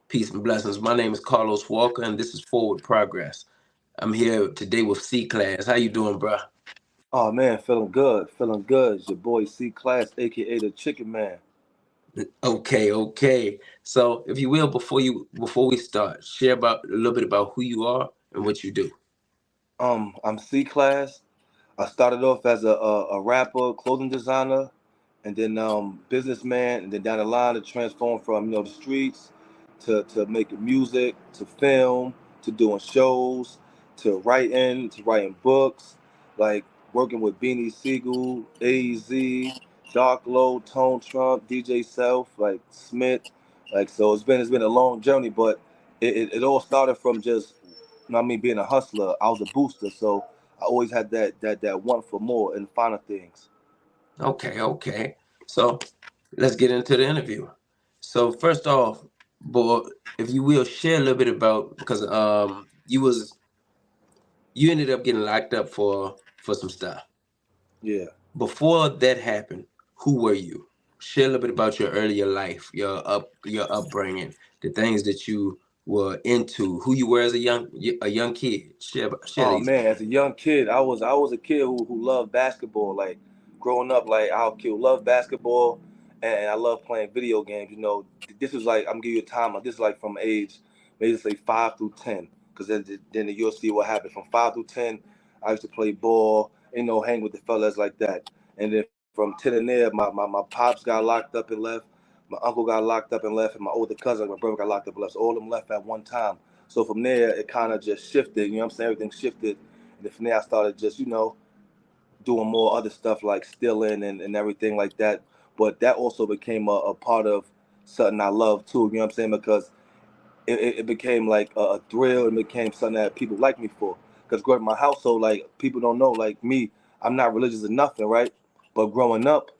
Peace and blessings. My name is Carlos Walker, and this is Forward Progress. I'm here today with C Class. How you doing, bruh? Oh man, feeling good, feeling good. It's your boy C Class, aka the Chicken Man. Okay. So, if you will, before we start, share about a little bit about who you are and what you do. I'm C Class. I started off as a rapper, clothing designer, and then businessman, and then down the line it transformed from the streets to making music, to film, to doing shows, to writing books, like working with Beanie Siegel, AZ, Dark Low, Tone Trump, DJ Self, like Smith, like so it's been a long journey, but it all started from just being a hustler. I was a booster, so I always had that want for more and finer things. Okay. So, let's get into the interview. So, first off, boy, if you will, share a little bit about because you ended up getting locked up for some stuff. Yeah. Before that happened, who were you? Share a little bit about your earlier life, your upbringing, the things that you were into, who you were as a young kid. Share Oh these. man, as a young kid, I was a kid who loved basketball. Like growing up, like I kid love basketball, and I love playing video games. This was like I'm giving you a time. This is like from age maybe say 5 through 10, because then you'll see what happened from 5 through 10. I used to play ball, hang with the fellas like that, and then from 10 and there, my pops got locked up and left. My uncle got locked up and left, and my older cousin, my brother got locked up and left. So all of them left at one time. So from there, it kind of just shifted. You know what I'm saying? Everything shifted. And then from there, I started just, doing more other stuff like stealing and everything like that. But that also became a part of something I love too. You know what I'm saying? Because it became like a thrill and became something that people like me for. Because growing up in my household, like people don't know, like me, I'm not religious or nothing, right? But growing up,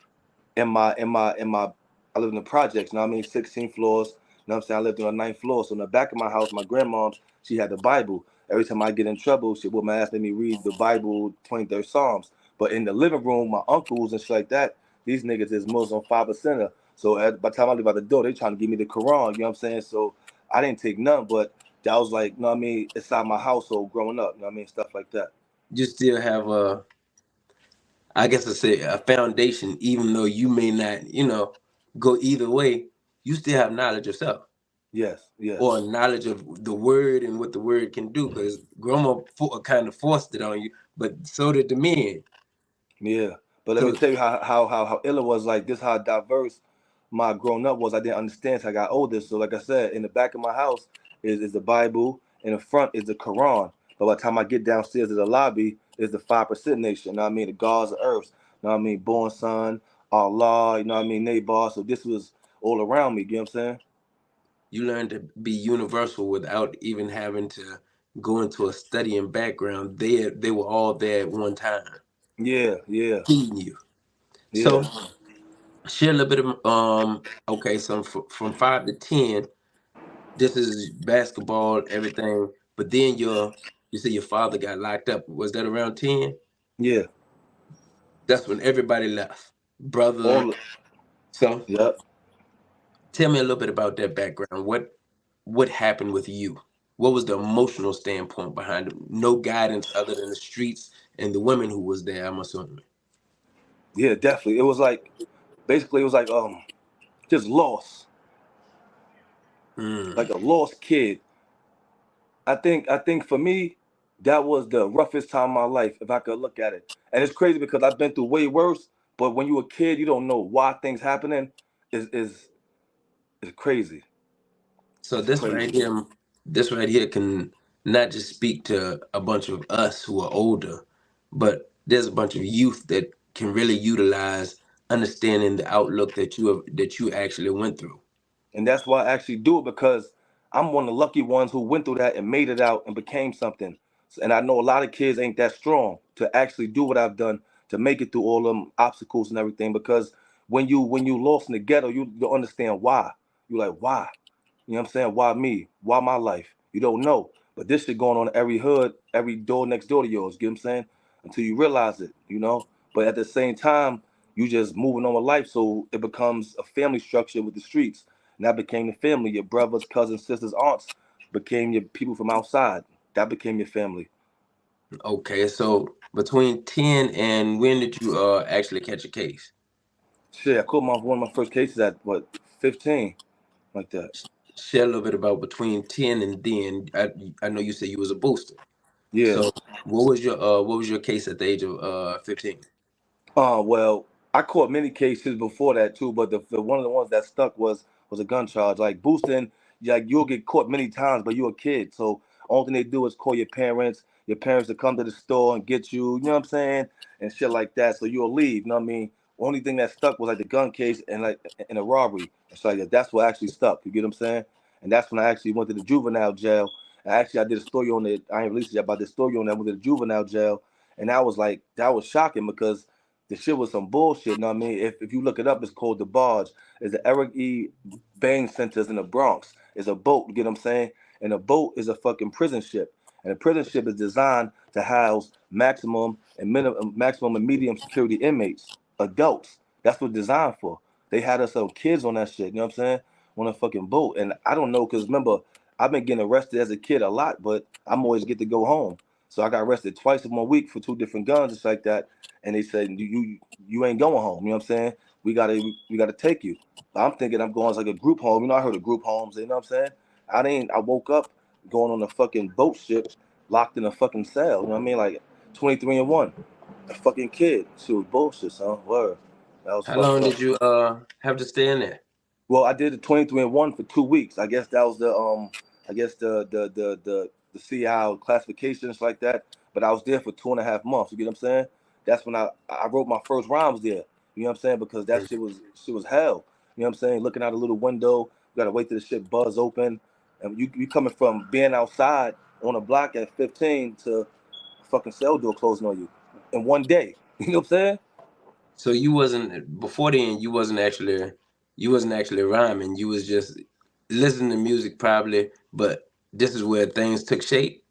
in my I lived in the projects, you know what I mean, 16 floors. You know what I'm saying? I lived on the ninth floor. So in the back of my house, my grandmom's, she had the Bible. Every time I get in trouble, she would my ass let me read the Bible, 23rd Psalms. But in the living room, my uncles and shit like that, these niggas is Muslim 5%er. So by the time I leave out the door, they trying to give me the Quran, you know what I'm saying? So I didn't take none, but that was like, you know what I mean, inside my household growing up, you know what I mean, stuff like that. You still have I guess I say a foundation, even though you may not, go either way. You still have knowledge yourself, Yes, or yes. knowledge of the word and what the word can do. Because grandma kind of forced it on you, but so did the men. Yeah, but let me So tell you how ill it was. Like this, how diverse my grown up was. I didn't understand till I got older. So like I said, in the back of my house is the Bible, in the front is the Quran. But by the time I get downstairs to the lobby, is the 5% nation. You know what I mean? The gods of earth. You know what I mean? Born son, Allah. You know what I mean? Nabar. So this was all around me. You know what I'm saying? you learn to be universal without even having to go into a studying background. They were all there at one time, Yeah, yeah, feeding you. yeah. So share a little bit of okay, so from 5 to 10, this is basketball, everything. But then you say your father got locked up. Was that around 10? Yeah. That's when everybody left. Brother. All. So Yep. tell me a little bit about that background. What happened with you? What was the emotional standpoint behind it? No guidance other than the streets and the women who was there, I'm assuming. Yeah, definitely. It was like basically it was like just lost, Mm. like a lost kid. I think for me, that was the roughest time of my life, if I could look at it. And it's crazy because I've been through way worse, but when you're a kid, you don't know why things happening is crazy. So It's crazy. this right here can not just speak to a bunch of us who are older, but there's a bunch of youth that can really utilize understanding the outlook that you actually went through. And that's why I actually do it because I'm one of the lucky ones who went through that and made it out and became something. And I know a lot of kids ain't that strong to actually do what I've done to make it through all them obstacles and everything. Because when you lost in the ghetto, you don't understand why. You like why? You know what I'm saying? Why me? Why my life? You don't know. But this shit going on in every hood, every door next door to yours. You know what I'm saying? Until you realize it. But at the same time, you just moving on with life, so it becomes a family structure with the streets. And that became the family. Your brothers, cousins, sisters, aunts became your people from outside. That became your family. Okay, so between 10 and when did you actually catch a case? Shit, I caught one of my first cases at what, 15, like that. Share a little bit about between 10 and then. I know you said you was a booster. Yeah. So what was your case at the age of 15? Well, I caught many cases before that too, but the one of the ones that stuck was a gun charge. Like boosting, like you'll get caught many times, but you're a kid, so only thing they do is call your parents to come to the store and get you. You know what I'm saying, and shit like that. So you'll leave. You know what I mean? Only thing that stuck was like the gun case and like in a robbery. And so like, that's what actually stuck. You get what I'm saying? And that's when I actually went to the juvenile jail. And actually, I did a story on it. I ain't released it yet, about the story on that. I went to the juvenile jail, and that was shocking because the shit was some bullshit. You know what I mean? If you look it up, it's called the Barge. It's the Eric E. Bain Centers in the Bronx. It's a boat. You get what I'm saying? And a boat is a fucking prison ship. And a prison ship is designed to house maximum and medium security inmates, adults. That's what it's designed for. They had us kids on that shit. You know what I'm saying? On a fucking boat. And I don't know, cause remember, I've been getting arrested as a kid a lot, but I'm always get to go home. So I got arrested twice in 1 week for two different guns, just like that. And they said you ain't going home. You know what I'm saying? We gotta take you. I'm thinking I'm going as like a group home. You know, I heard of group homes. You know what I'm saying? I woke up going on a fucking boat ship, locked in a fucking cell. You know what I mean? Like 23 and one, a fucking kid. She was bullshit, son. Word. That was How fucked long up. did you have to stay in there? Well, I did the 23 and one for 2 weeks. I guess that was I guess the see how classifications like that. But I was there for 2.5 months. You get what I'm saying? That's when I wrote my first rhymes there. You know what I'm saying? Because that shit was hell. You know what I'm saying? Looking out a little window, you gotta wait till the shit buzz open, and you coming from being outside on a block at 15 to a fucking cell door closing on you in one day. You know what I'm saying? So you wasn't before then. You wasn't actually rhyming. You was just listening to music probably. But this is where things took shape.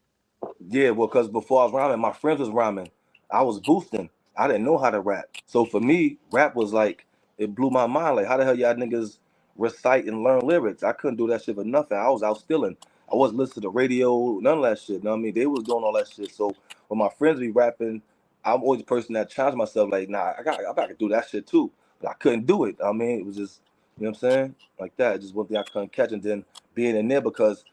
Yeah, well, because before I was rhyming, my friends was rhyming. I was boosting. I didn't know how to rap. So for me, rap was like, it blew my mind. Like, how the hell y'all niggas recite and learn lyrics? I couldn't do that shit for nothing. I was out stealing. I wasn't listening to the radio, none of that shit. You know what I mean? They was doing all that shit. So when my friends be rapping, I'm always the person that challenged myself, like, nah, I got to do that shit too. But I couldn't do it. I mean, it was just, you know what I'm saying? Like that. Just one thing I couldn't catch. And then being in there because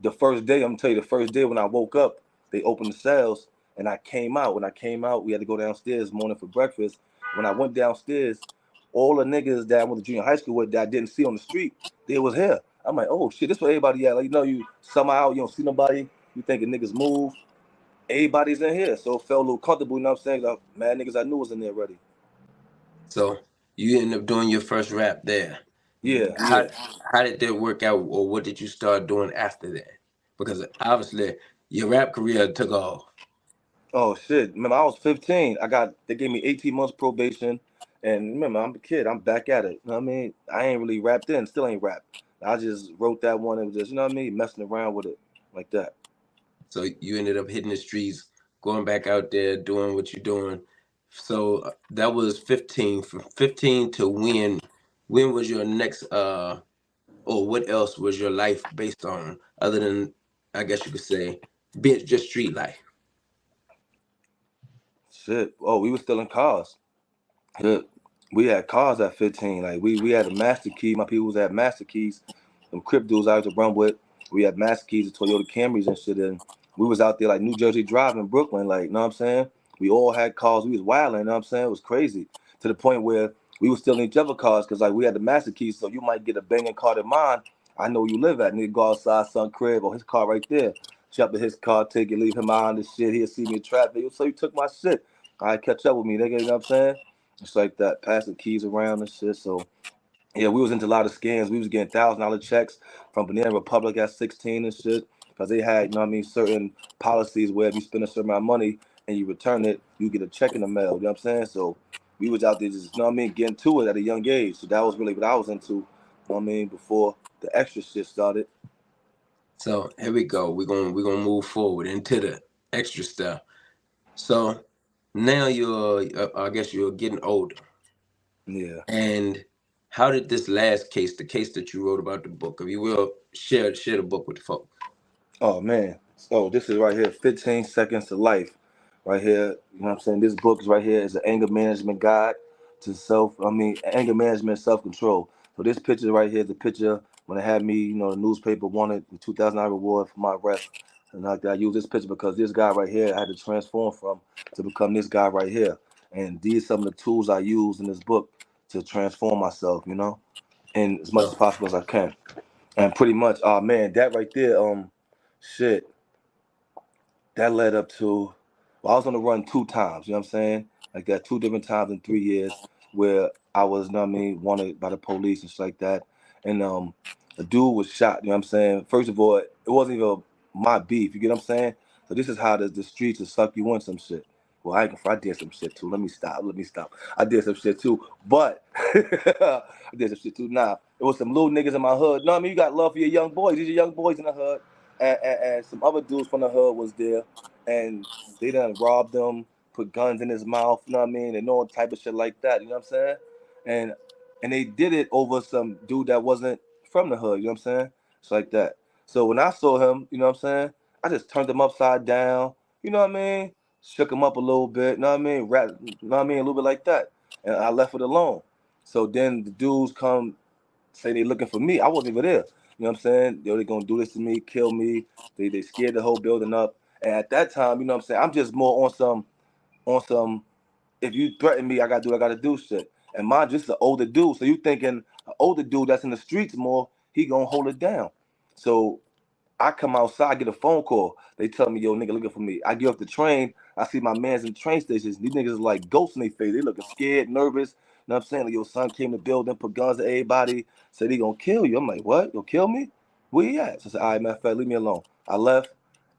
the first day, I'm gonna tell you, the first day when I woke up, they opened the cells and I came out. When I came out, we had to go downstairs morning for breakfast. When I went downstairs, all the niggas that I went to junior high school with that I didn't see on the street, they was here. I'm like, oh shit, this where everybody at. Like, you somehow you don't see nobody, you thinking niggas move. Everybody's in here. So it felt a little comfortable, you know what I'm saying? Like, mad niggas I knew was in there already. So you ended up doing your first rap there. Yeah, How yeah. how did that work out, or what did you start doing after that? Because obviously your rap career took off. Oh shit! Remember, I was 15. They gave me 18 months probation, and remember, I'm a kid. I'm back at it. You know what I mean? I ain't really rapped in, still ain't rap. I just wrote that one and was just, you know what I mean, messing around with it like that. So you ended up hitting the streets, going back out there, doing what you're doing. So that was 15. From 15 to when? When was your next? Or what else was your life based on other than, I guess you could say, being just street life? Shit. Oh, we was still in cars. Yeah, we had cars at 15. Like we had a master key. My people was at master keys. Them Crip dudes I used to run with. We had master keys to Toyota Camrys and shit. And we was out there like New Jersey Drive in Brooklyn. Like, you know what I'm saying? We all had cars. We was wilding. You know what I'm saying? It was crazy to the point where we was stealing each other cars because like we had the master keys. So you might get a banging car than mine. I know where you live at. Nigga go outside, son crib or his car right there. Jump in his car, take it, leave him out on the shit. He'll see me in traffic. So you took my shit. All right, catch up with me, nigga. You know what I'm saying? It's like that, passing keys around and shit. So yeah, we was into a lot of scams. We was getting $1,000 checks from Banana Republic at 16 and shit. Because they had, you know what I mean, certain policies where if you spend a certain amount of money and you return it, you get a check in the mail. You know what I'm saying? So we was out there just, you know what I mean, getting to it at a young age. So that was really what I was into, you know what I mean, before the extra shit started. So here we go. We're gonna move forward into the extra stuff. So now I guess you're getting older. Yeah. And how did this last case, the case that you wrote about the book, if you will, share the book with the folks? Oh man. So this is right here, 15 Seconds to Life. Right here. You know what I'm saying? This book is right here is an anger management guide to anger management, self-control. So this picture right here is a picture when they had me, the newspaper wanted the 2009 reward for my arrest. And like that, I use this picture because this guy right here I had to transform from to become this guy right here. And these some of the tools I use in this book to transform myself, and as much as possible as I can. And pretty much, oh man, that right there, shit, that led up to, well, I was on the run 2 times, you know what I'm saying? Like that 2 different times in 3 years where I was, you know what I mean, wanted by the police and shit like that. And a dude was shot, you know what I'm saying? First of all, it wasn't even my beef, you get what I'm saying? So this is how the streets will suck you in some shit. Well, I did some shit too. Let me stop. I did some shit too. But I did some shit too. Nah, it was some little niggas in my hood. No, I mean, you got love for your young boys. These are young boys in the hood. And some other dudes from the hood was there, and they done robbed him, put guns in his mouth, you know what I mean, and all type of shit like that, you know what I'm saying? And they did it over some dude that wasn't from the hood, you know what I'm saying? It's like that. So when I saw him, you know what I'm saying, I just turned him upside down, you know what I mean? Shook him up a little bit, you know what I mean? You know what I mean? A little bit like that. And I left it alone. So then the dudes come say they looking for me. I wasn't even there. You know what I'm saying? Yo, they gonna do this to me, kill me. They scared the whole building up. And at that time, you know what I'm saying? I'm just more on some. If you threaten me, I gotta do what I gotta do shit. And mind just an older dude. So you thinking an older dude that's in the streets more, he gonna hold it down. So I come outside, get a phone call. They tell me, yo, nigga, looking for me. I get off the train. I see my mans in the train stations. These niggas is like ghosts in their face. They looking scared, nervous. You know what I'm saying? Like, your son came to the building, put guns at everybody, said he gonna kill you. I'm like, what? You'll kill me? Where you at? So I said, all right, matter of fact, leave me alone. I left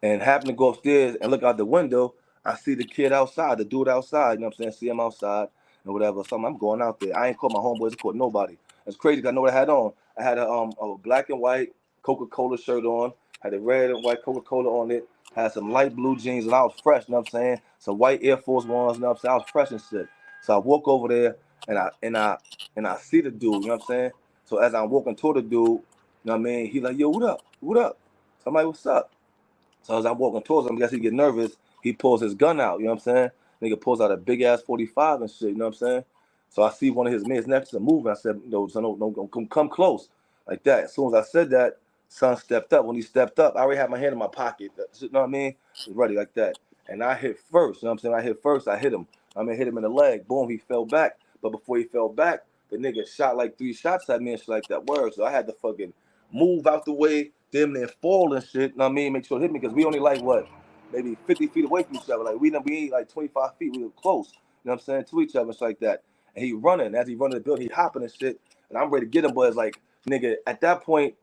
and happened to go upstairs and look out the window. I see the kid outside, the dude outside, you know what I'm saying? See him outside and whatever. So I'm going out there. I ain't called my homeboys, I called nobody. It's crazy because I know what I had on. I had a black and white Coca-Cola shirt on, had a red and white Coca-Cola on it, had some light blue jeans, and I was fresh, you know what I'm saying? Some white Air Force Ones, you know what I'm saying? I was fresh and shit. So I walk over there and I see the dude, you know what I'm saying? So as I'm walking toward the dude, you know what I mean? He like, yo, what up? What up? So I'm like, what's up? So as I'm walking towards him, I guess he get nervous. He pulls his gun out, you know what I'm saying? Nigga pulls out a big ass 45 and shit, you know what I'm saying? So I see one of his men next to moving. I said, no, son, don't come close. Like that. As soon as I said that, son stepped up. When he stepped up, I already had my hand in my pocket. You know what I mean? Was ready like that. And I hit first. You know what I'm saying? I hit first. I hit him. Hit him in the leg. Boom, he fell back. But before he fell back, the nigga shot like 3 shots at me and shit like that. Word. So I had to fucking move out the way, them then fall and shit. You know what I mean? Make sure it hit me because we only like what? Maybe 50 feet away from each other. Like we ain't like 25 feet. We were close. You know what I'm saying? To each other and shit like that. And he running. As he running the building, he hopping and shit. And I'm ready to get him, but it's like, nigga, at that point,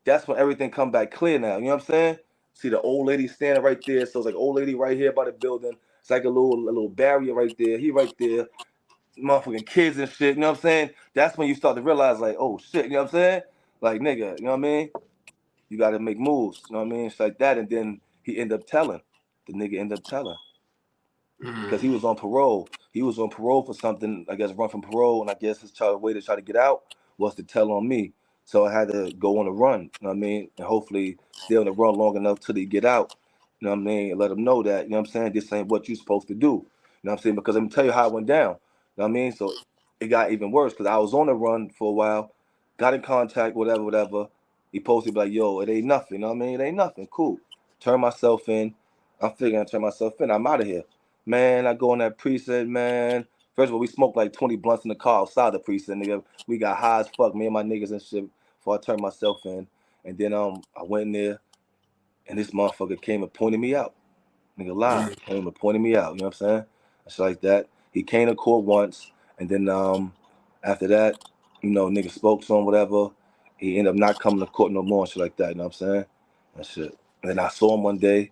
that's when everything come back clear now. You know what I'm saying? See the old lady standing right there. So it's like old lady right here by the building. It's like a little barrier right there. He right there. Motherfucking kids and shit. You know what I'm saying? That's when you start to realize like, oh shit. You know what I'm saying? Like nigga, you know what I mean? You got to make moves. You know what I mean? It's like that. And then he ended up telling. The nigga ended up telling because he was on parole. He was on parole for something, I guess, run from parole, and I guess his way to try to get out was to tell on me. So I had to go on the run, you know what I mean? And hopefully stay on the run long enough till he get out, you know what I mean? And let him know that, you know what I'm saying, this ain't what you supposed to do. You know what I'm saying? Because let me tell you how it went down. You know what I mean? So it got even worse because I was on the run for a while, got in contact, whatever. He posted like, yo, it ain't nothing, you know what I mean? It ain't nothing. Cool. Turn myself in. I'm figuring to turn myself in. I'm out of here. Man, I go in that precinct, man. First of all, we smoked like 20 blunts in the car outside the precinct, nigga. We got high as fuck, me and my niggas and shit, before I turned myself in. And then I went in there, and this motherfucker came and pointed me out. Nigga lied. Came and pointed me out, you know what I'm saying? Shit like that. He came to court once, and then after that, nigga spoke to him, whatever. He ended up not coming to court no more and shit like that, you know what I'm saying? And shit. And then I saw him one day,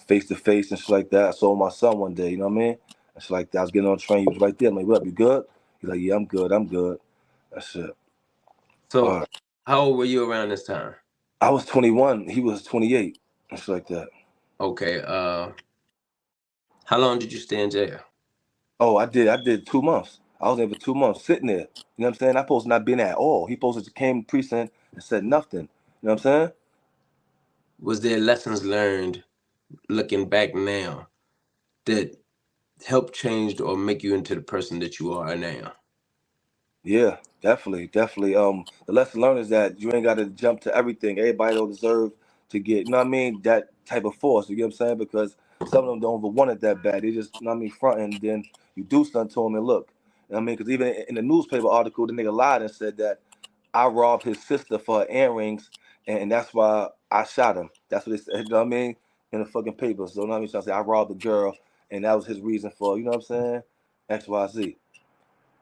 face to face and shit like that. I saw my son one day, you know what I mean? And shit like that. I was getting on the train. He was right there. I'm like, what up, you good? He's like, yeah, I'm good. That's it. So, how old were you around this time? I was 21. He was 28 and shit like that. Okay. How long did you stay in jail? Oh, I did 2 months. I was there for 2 months sitting there. You know what I'm saying? I supposed to not been at all. He supposed to came precinct and said nothing. You know what I'm saying? Was there lessons learned looking back now that help change or make you into the person that you are now? Yeah, definitely, definitely. The lesson learned is that you ain't got to jump to everything. Everybody don't deserve to get, you know what I mean, that type of force. You get what I'm saying? Because some of them don't even want it that bad. They just, you know what I mean, front and then you do something to them and look. You know what I mean? Because even in the newspaper article, the nigga lied and said that I robbed his sister for her earrings, and that's why I shot him. That's what they said. You know what I mean? In the fucking paper. So you know what I mean? So I say I robbed the girl, and that was his reason for, you know what I'm saying? X, Y, Z,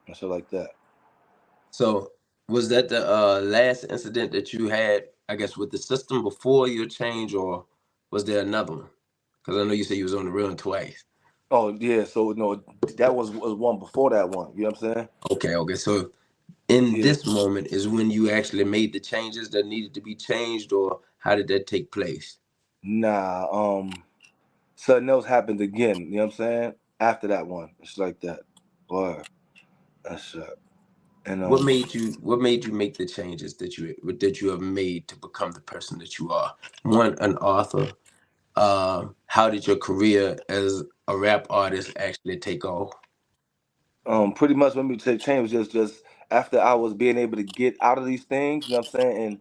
and shit like that. So was that the last incident that you had, I guess, with the system before your change, or was there another one? Because I know you said you was on the run twice. Oh yeah, so no, that was one before that one. You know what I'm saying? Okay, okay. So in Yeah. this moment is when you actually made the changes that needed to be changed, or how did that take place? Nah. Something else happened again. You know what I'm saying? After that one, it's like that. Boy, that's and What made you make the changes that you have made to become the person that you are? One, an author. How did your career as a rap artist actually take off? pretty much when we take change was just after I was being able to get out of these things, you know what I'm saying, and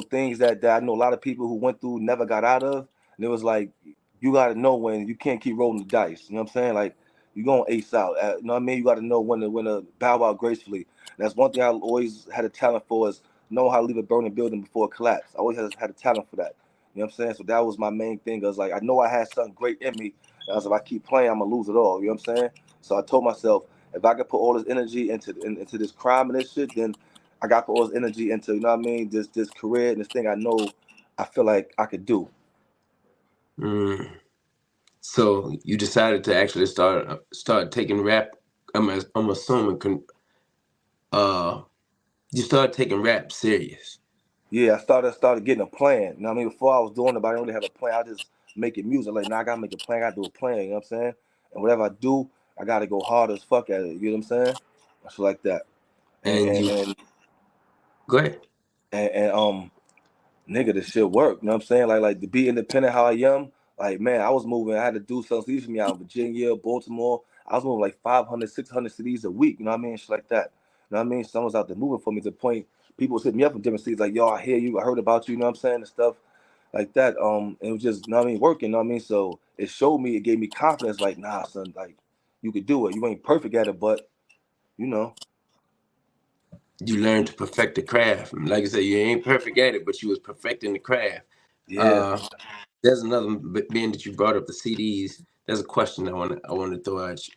things that I know a lot of people who went through never got out of, and it was like you got to know when you can't keep rolling the dice. You know what I'm saying? Like you gonna ace out. You know what I mean? You got to know when to bow out gracefully. And that's one thing I always had a talent for is know how to leave a burning building before it collapse. I always had a talent for that. You know what I'm saying? So that was my main thing. I was like, I know I had something great in me. And I was like, if I keep playing, I'm gonna lose it all. You know what I'm saying? So I told myself, if I could put all this energy into this crime and this shit, then I got to put all this energy into, you know what I mean, this career and this thing I know I feel like I could do. Mm. So you decided to actually start taking rap. I'm assuming uh you started taking rap serious. Yeah, I started getting a plan. You know what I mean? Before I was doing it, but I didn't really have a plan. I just making music. Like now I gotta make a plan, I gotta do a plan, you know what I'm saying? And whatever I do, I gotta go hard as fuck at it. You know what I'm saying? Shit like that. And And and you and go ahead. and nigga, this shit work. You know what I'm saying? Like to be independent how I am. Like man, I was moving. I had to do something for me out in Virginia, Baltimore. I was moving like 500, 600 cities a week. You know what I mean? Shit like that. You know what I mean? Someone's out there moving for me to the point people was hitting me up from different cities like, yo, I hear you, I heard about you. You know what I'm saying? And stuff like that. It was just, you know what I mean, working. You know what I mean? So it showed me, it gave me confidence. Like, nah, son, like you could do it. You ain't perfect at it, but you know, You learned to perfect the craft. Like I said, you ain't perfect at it, but you was perfecting the craft. yeah, Uh, there's another being that you brought up the CDs. There's a question I want to throw at you.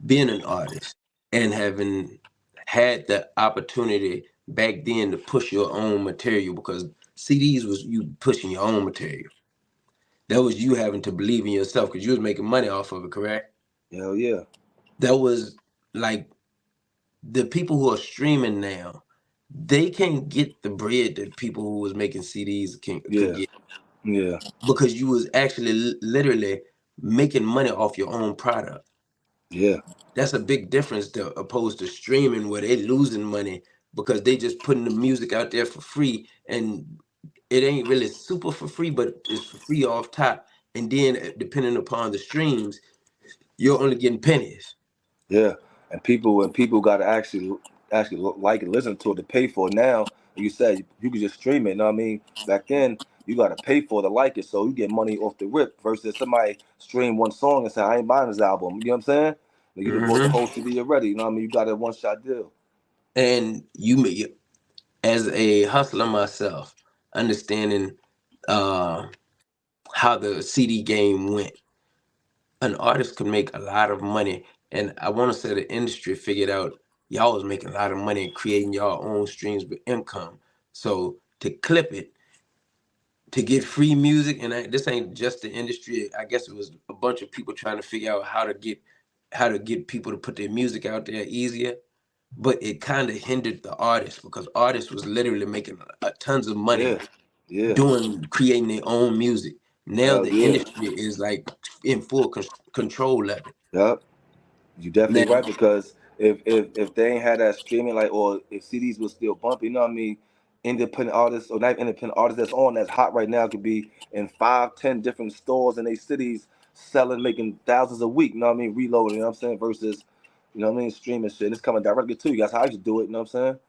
Being an artist and having had the opportunity back then to push your own material, because CDs was you pushing your own material. That was you having to believe in yourself because you was making money off of it, correct? hell yeah, That was like the people who are streaming now, they can't get the bread that people who was making CDs could yeah, get, yeah, because you was actually literally making money off your own product. yeah, That's a big difference to opposed to streaming where they losing money because they just putting the music out there for free, and it ain't really super for free, but it's for free off top. And then depending upon the streams, you're only getting pennies. yeah. And people got to actually like and listen to it to pay for it. Now, like you said, you could just stream it. You know what I mean? Back then, you got to pay for it to like it, so you get money off the rip. Versus somebody stream one song and say, "I ain't buying this album." You know what I'm saying? Like you done bought the Hmm. whole CD already. You know what I mean? You got a one shot deal. And as a hustler myself, understanding uh, how the CD game went, an artist could make a lot of money. And I want to say the industry figured out y'all was making a lot of money creating y'all own streams of income. So to clip it, to get free music, and this ain't just the industry. I guess it was a bunch of people trying to figure out how to get people to put their music out there easier. But it kind of hindered the artists because artists was literally making tons of money Yeah, yeah, doing creating their own music. Now hell the yeah, industry is like in full control of it. yep. You definitely Now, right because if they ain't had that streaming, like, or if CDs was still bumping, you know what I mean? Independent artists, or not independent artists that's on, that's hot right now, could be in 5, 10 different stores in their cities selling, making thousands a week, you know what I mean? Reloading, you know what I'm saying? Versus, you know what I mean, streaming shit. And it's coming directly to you. That's how I used to do it, you know what I'm saying?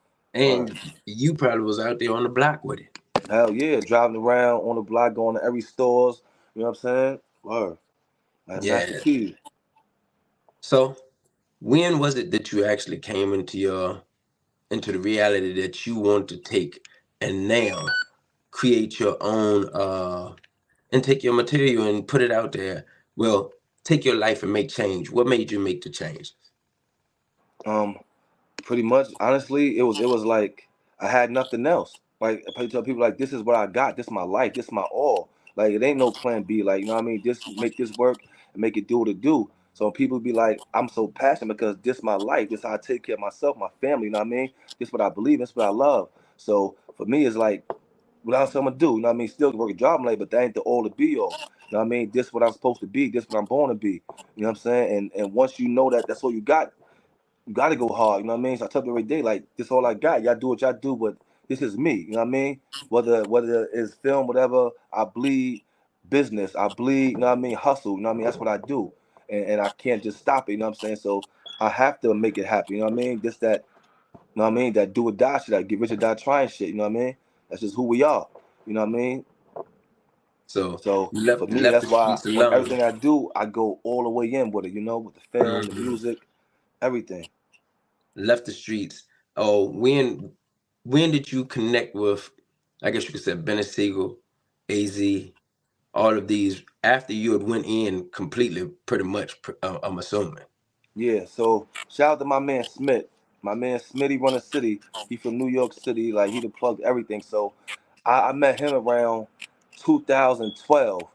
Word. And you probably was out there on the block with it. Hell yeah, driving around on the block, going to every stores, you know what I'm saying? Word. Like Master Yeah. Key. So when was it that you actually came into the reality that you want to take and now create your own and take your material and put it out there? Well, take your life and make change. What made you make the change? Um, Pretty much, honestly, it was like I had nothing else. Like I tell people, like, this is what I got. This is my life. This is my all. Like it ain't no plan B. Like, you know what I mean? Just make this work and make it do what it do. So people be like, I'm so passionate because this is my life. This is how I take care of myself, my family. You know what I mean? This is what I believe. This is what I love. So for me, it's like, what else I'm gonna do? You know what I mean? Still work a job, like, but that ain't the all to be all. You know what I mean? This is what I'm supposed to be. This is what I'm born to be. You know what I'm saying? And once you know that that's all you gotta go hard, you know what I mean? So I tell people every day, like, this all I got. Y'all do what y'all do, but this is me, you know what I mean? Whether it's film, whatever, I bleed business, I bleed, you know what I mean, hustle, you know what I mean? That's what I do. And I can't just stop it, you know what I'm saying? So I have to make it happen, you know what I mean? This that, you know what I mean, that do or die shit, that get rich or die trying shit, you know what I mean? That's just who we are. You know what I mean? So So you for me, left that's the why streets when alone. everything I do, I go all the way in with it, you know, with the film, the Mhm. music, everything. Left the streets. Oh, when did you connect with? I guess you could say Bennett Siegel, AZ, all of these after you had went in completely, pretty much. I'm assuming. Yeah, so shout out to my man Smith. My man Smitty run a city. He from New York City. Like he done plugged everything. So I met him around 2012,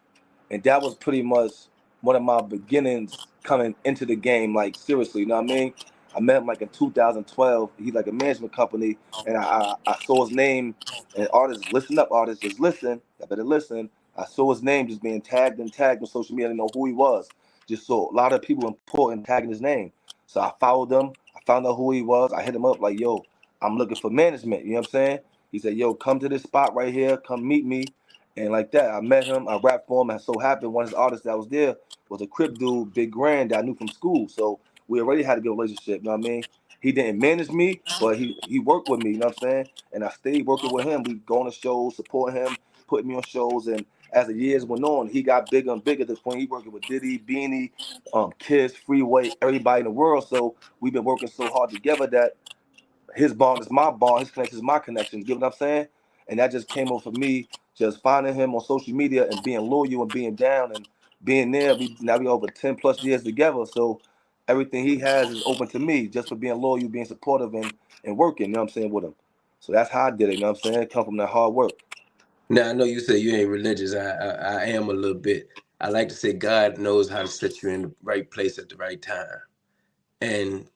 and that was pretty much one of my beginnings coming into the game. Like seriously, you know what I mean? I met him like in 2012. He's like a management company, and I saw his name. And artists, listen up, artists, just listen. I better listen. I saw his name just being tagged and tagged on social media. I didn't know who he was. Just saw a lot of people important tagging his name. So I followed him. I found out who he was. I hit him up like, yo, I'm looking for management. You know what I'm saying? He said, yo, come to this spot right here. Come meet me. And like that, I met him. I rapped for him. And so happened one of his artists that was there was a Crip dude, Big Grand, that I knew from school. So we already had a good relationship. You know what I mean? He didn't manage me, but he worked with me. You know what I'm saying? And I stayed working with him. We go on the shows, support him, putting me on shows. And as the years went on, he got bigger and bigger to the point he working with Diddy, Beanie, Kiss, Freeway, everybody in the world. So we've been working so hard together that his bond is my bond, his connection is my connection. You get what I'm saying? And that just came up for me, just finding him on social media and being loyal and being down and being there. Now we over 10+ years together. So everything he has is open to me just for being loyal, being supportive and working, you know what I'm saying, with him. So that's how I did it, you know what I'm saying? It come from that hard work. Now I know you say you ain't religious. I am a little bit. I like to say God knows how to set you in the right place at the right time, and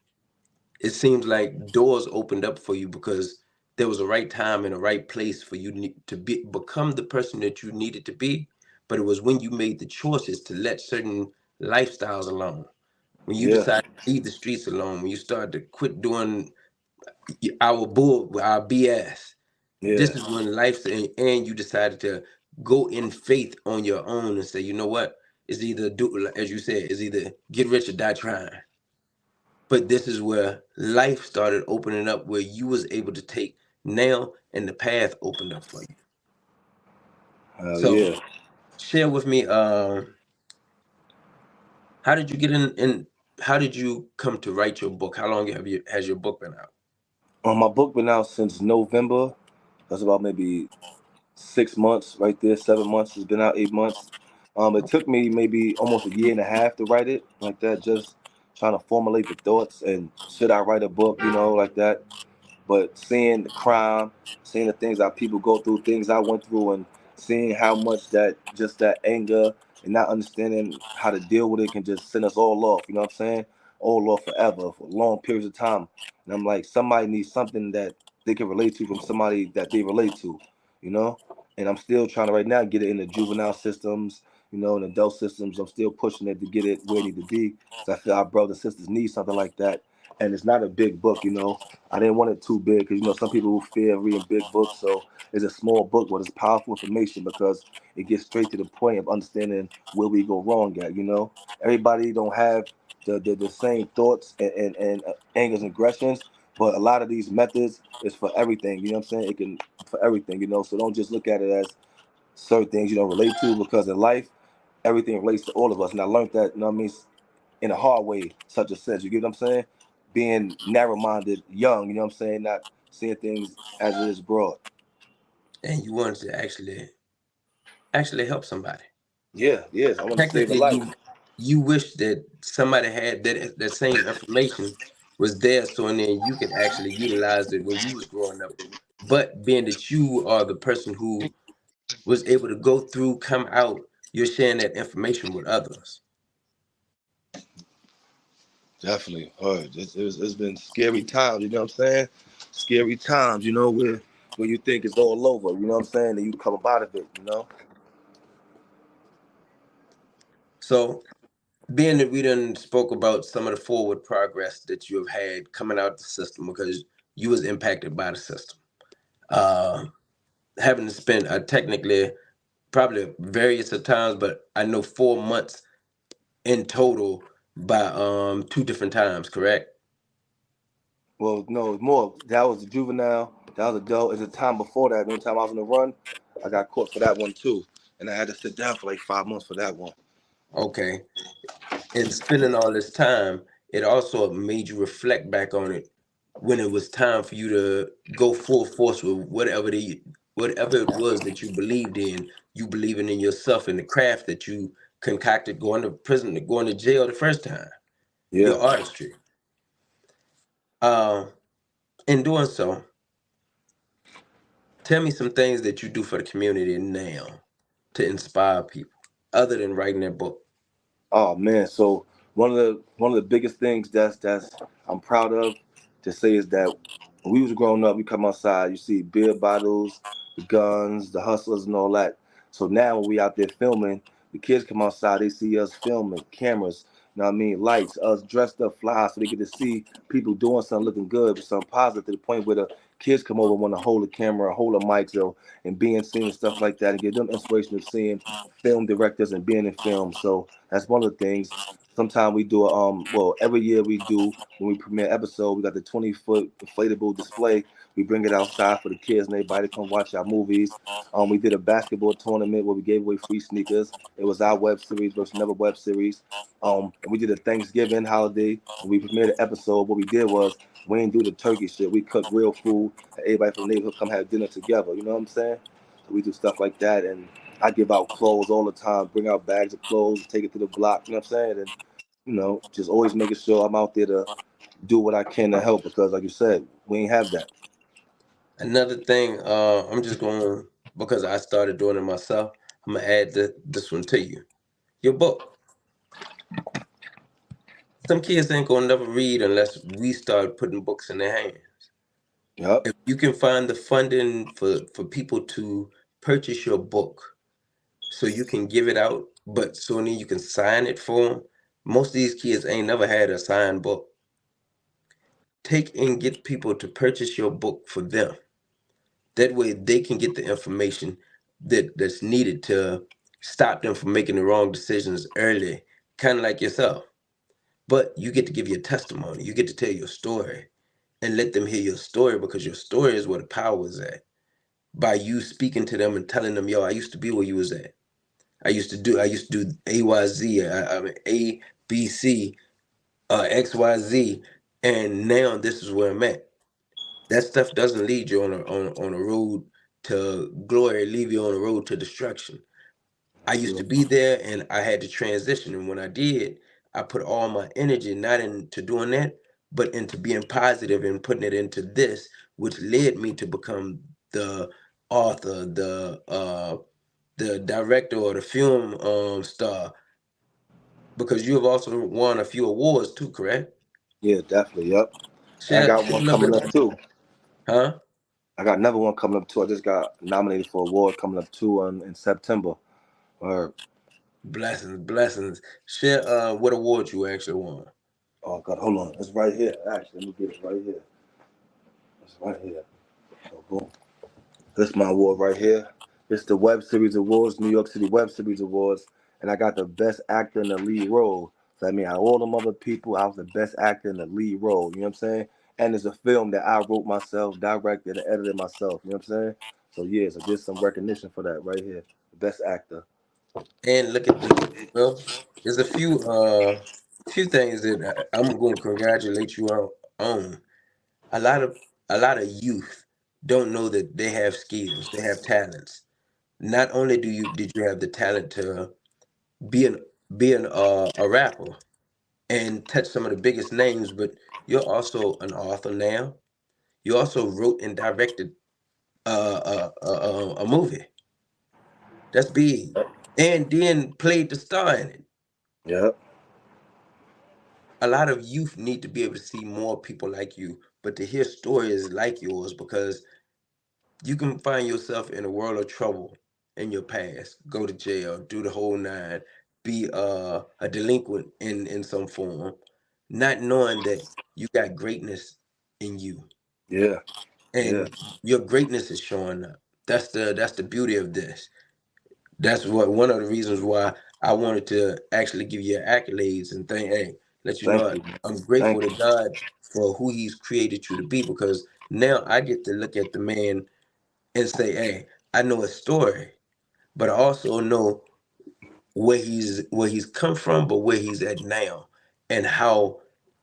it seems like doors opened up for you because there was a right time and a right place for you to become the person that you needed to be. But it was when you made the choices to let certain lifestyles alone, when you Yeah, decided to leave the streets alone, when you started to quit doing our BS. yeah. This is when life's and you decided to go in faith on your own and say, you know what? It's either do, as you said, it's either get rich or die trying. But this is where life started opening up, where you was able to take now, and the path opened up for you. Hell So yeah. share with me, how did you get in? How did you come to write your book? How long has your book been out? My book been out since November. That's about maybe 6 months right there, 7 months. It's been out 8 months. It took me maybe almost a year and a half to write it like that, just trying to formulate the thoughts and should I write a book, like that. But seeing the crime, seeing the things that people go through, things I went through, and seeing how much that just that anger and not understanding how to deal with it can just send us all off. You know what I'm saying? All off forever for long periods of time. And I'm like, somebody needs something that they can relate to from somebody that they relate to. You know. And I'm still trying to right now get it in the juvenile systems, in adult systems. I'm still pushing it to get it where it need to be. So I feel our brothers and sisters need something like that. and it's not a big book. You know, I didn't want it too big because you know some people who fear reading big books, so it's a small book, but it's powerful information because it gets straight to the point of understanding where we go wrong at. You know, everybody don't have the same thoughts and angers and aggressions, but a lot of these methods is for everything. You know what I'm saying? It can for everything. You know, so don't just look at it as certain things you don't relate to because in life everything relates to all of us. And I learned that, you know what I mean, in a hard way, such a sense. You get what I'm saying? Being narrow minded, young, you know what I'm saying? Not seeing things as it is broad. And you wanted to actually help somebody. Yeah, yes. I want to save a Technically, life. you wish that somebody had that same information was there, so and then you could actually utilize it when you was growing up. But being that you are the person who was able to go through, come out, you're sharing that information with others. Definitely. It's been scary times, you know what I'm saying? Scary times, you know, where you think it's all over, you know what I'm saying? And you come up out of it, you know? So, being that we done spoke about some of the forward progress that you have had coming out the system because you was impacted by the system, uh, having to spend technically probably various of times, but I know 4 months in total by two different times, correct? Well, no, it's more. That was a juvenile. That was adult. It's a time before that. The only time I was on the run, I got caught for that one too, and I had to sit down for like 5 months for that one. Okay. And spending all this time, it also made you reflect back on it when it was time for you to go full force with whatever it was that you believed in, you believing in yourself and the craft that you concocted going to prison, going to jail the first time, Yeah. your artistry. Uh, in doing so, tell me some things that you do for the community now to inspire people, other than writing that book. Oh man, so one of the biggest things that's I'm proud of to say is that when we was growing up, we come outside, you see beer bottles, the guns, the hustlers, and all that. So now when we out there filming, the kids come outside, they see us filming, cameras, you know what I mean, lights, us dressed up fly, so they get to see people doing something, looking good, with something positive to the point where the kids come over and want to hold a camera, hold a mic, so and being seen and stuff like that, and give them inspiration of seeing film directors and being in film. So that's one of the things. Sometimes we do well, every year we do when we premiere episode, we got the 20-foot inflatable display. We bring it outside for the kids and everybody to come watch our movies. We did a basketball tournament where we gave away free sneakers. It was our web series versus another web series. And we did a Thanksgiving holiday and we premiered the episode. What we did was we didn't do the turkey shit. We cooked real food and everybody from the neighborhood come have dinner together. You know what I'm saying? So we do stuff like that, and I give out clothes all the time, bring out bags of clothes, take it to the block, you know what I'm saying? And, you know, just always making sure I'm out there to do what I can to help because, like you said, we ain't have that. Another thing, I'm just going because I started doing it myself. I'm gonna add this one to you. Your book. Some kids ain't gonna never read unless we start putting books in their hands. Yep. If you can find the funding for people to purchase your book, so you can give it out, but so then you can sign it for them. Most of these kids ain't never had a signed book. Take and get people to purchase your book for them. That way they can get the information that's needed to stop them from making the wrong decisions early, kind of like yourself. But you get to give your testimony. You get to tell your story and let them hear your story because your story is where the power is at. By you speaking to them and telling them, yo, I used to be where you was at. I used to do AYZ, I mean ABC, XYZ, and now this is where I'm at. That stuff doesn't lead you on a road to glory, leave you on a road to destruction. I used to True. be there and I had to transition. And when I did, I put all my energy not into doing that, but into being positive and putting it into this, which led me to become the author, the director or the film star. Because you have also won a few awards too, correct? Yeah, definitely. Yep. And I got Share one a little bit coming up about too. huh? I got another one coming up too. I just got nominated for an award coming up too in September. Or Blessings, blessings. Share what award you actually won. Oh God, hold on. It's right here. Actually, let me get it right here. It's right here. So boom. This my award right here. It's the Web Series Awards, New York City Web Series Awards, and I got the best actor in the lead role. So I mean, out of all them other people, I was the best actor in the lead role. You know what I'm saying? And it's a film that I wrote myself, directed, and edited myself. You know what I'm saying? So yeah, so get some recognition for that right here. Best actor. And look at the well, there's a few things that I'm going to congratulate you on. A lot of a lot of youth don't know that they have skills, they have talents. Not only did you have the talent to be an a rapper and touch some of the biggest names, but you're also an author now. You also wrote and directed a movie. That's big, and then played the star in it. Yep. A lot of youth need to be able to see more people like you, but to hear stories like yours, because you can find yourself in a world of trouble in your past, go to jail, do the whole nine, be a delinquent in some form, not knowing that you got greatness in you, Yeah. Yeah. and your greatness is showing up. That's the beauty of this. That's what one of the reasons why I wanted to actually give you accolades and thank, hey, let you Thank know you, man. I'm grateful Thank to you. God for who He's created you to be, because now I get to look at the man and say, hey, I know his story, but I also know where he's come from, but where he's at now, and how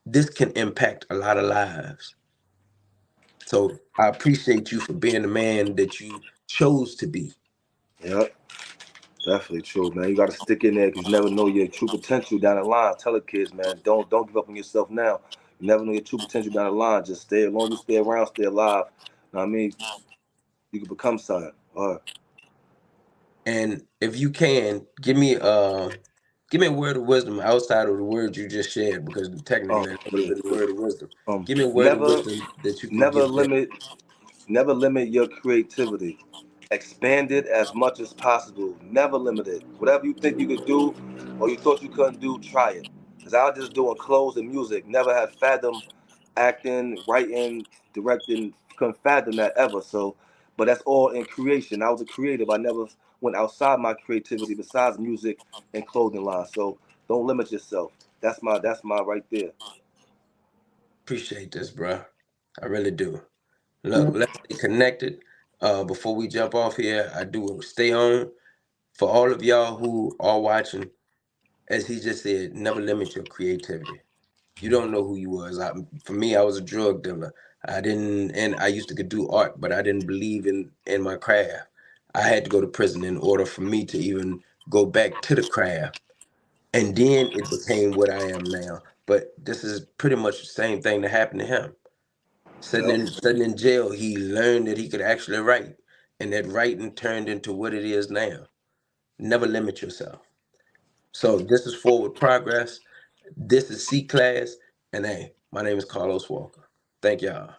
this can impact a lot of lives. So I appreciate you for being the man that you chose to be. Yep. Definitely true, man. You got to stick in there because you never know your true potential down the line. Tell the kids, man, don't give up on yourself now. You never know your true potential down the line. Just stay as long as you stay around, stay alive. Know what I mean, you can become something. And if you can, give me a word of wisdom outside of the words you just shared, because technically that would have Yeah. been a word of wisdom. Give me a word of Never, wisdom that you can never give them. limit Never limit your creativity. Expand it as much as possible. Never limit it. Whatever you think you could do or you thought you couldn't do, try it. Because I was just doing clothes and music. Never had fathomed acting, writing, directing. Couldn't fathom that ever. So, but that's all in creation. I was a creative. I never went outside my creativity besides music and clothing line. So don't limit yourself. That's my right there. Appreciate this, bro. I really do. Look, let's stay connected. Before we jump off here, I do stay on. For all of y'all who are watching, as he just said, never limit your creativity. You don't know who you was. For me, I was a drug dealer. I didn't, and I used to could do art, but I didn't believe in my craft. I had to go to prison in order for me to even go back to the craft, and then it became what I am now. But this is pretty much the same thing that happened to him. Sitting Yep. in jail, he learned that he could actually write, and that writing turned into what it is now. Never limit yourself. So this is forward progress. This is C class, and hey, my name is Carlos Walker. Thank y'all.